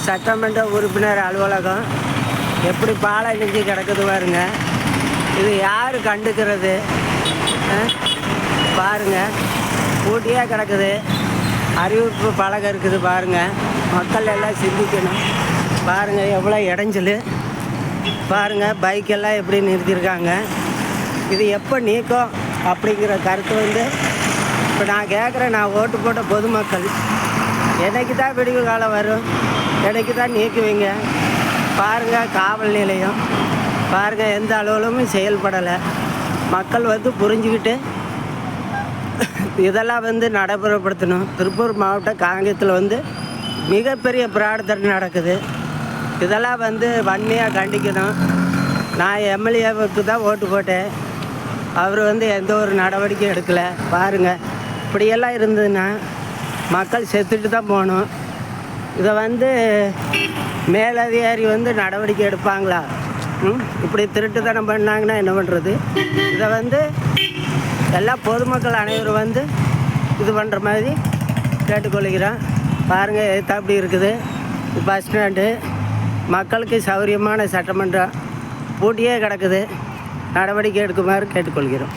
சட்டமன்ற உறுப்பினர் அலுவலகம் எப்படி பாலை நெஞ்சு கிடக்குது பாருங்க. இது யார் கண்டுக்கிறது? பாருங்க, பூட்டியாக கிடக்குது. அறிவிப்பு பலகை இருக்குது பாருங்கள். மக்கள் எல்லாம் சிந்திக்கணும். பாருங்கள் எவ்வளோ இடைஞ்சல் பாருங்கள். பைக்கெல்லாம் எப்படி நிறுத்தியிருக்காங்க. இது எப்போ நீக்கும் அப்படிங்கிற கருத்து இப்போ நான் கேட்குறேன். நான் ஓட்டு போட்ட பொதுமக்கள், என்னைக்கு தான் விடிவு காலம் வரும்? என்னைக்கு தான் நீக்குவீங்க? பாருங்கள், காவல் நிலையம் பாருங்கள், எந்த அலுவலகமும் செயல்படலை. மக்கள் புரிஞ்சுக்கிட்டு இதெல்லாம் நடைமுறைப்படுத்தணும். திருப்பூர் மாவட்ட காங்கேயத்தில் மிகப்பெரிய பிரார்த்தனை நடக்குது. இதெல்லாம் வன்மையாக கண்டிக்கணும். நான் எம்எல்ஏவுக்கு தான் ஓட்டு போட்டேன். அவர் எந்த ஒரு நடவடிக்கையும் எடுக்கலை. பாருங்கள், இப்படியெல்லாம் இருந்ததுன்னா மக்கள் செத்துட்டு தான் போகணும். இதை மேலதிகாரி நடவடிக்கை எடுப்பாங்களா? இப்படி திருட்டுத்தனம் பண்ணாங்கன்னா என்ன பண்ணுறது? இதை எல்லா பொதுமக்கள் அனைவரும் இது பண்ணுற மாதிரி கேட்டுக்கொள்கிறேன். பாருங்கள், எத்தாப்படி இருக்குது பஸ் ஸ்டாண்டு. மக்களுக்கு சௌகரியமான சட்டமன்றம் பூட்டியே கிடக்குது. நடவடிக்கை எடுக்குமாறு கேட்டுக்கொள்கிறோம்.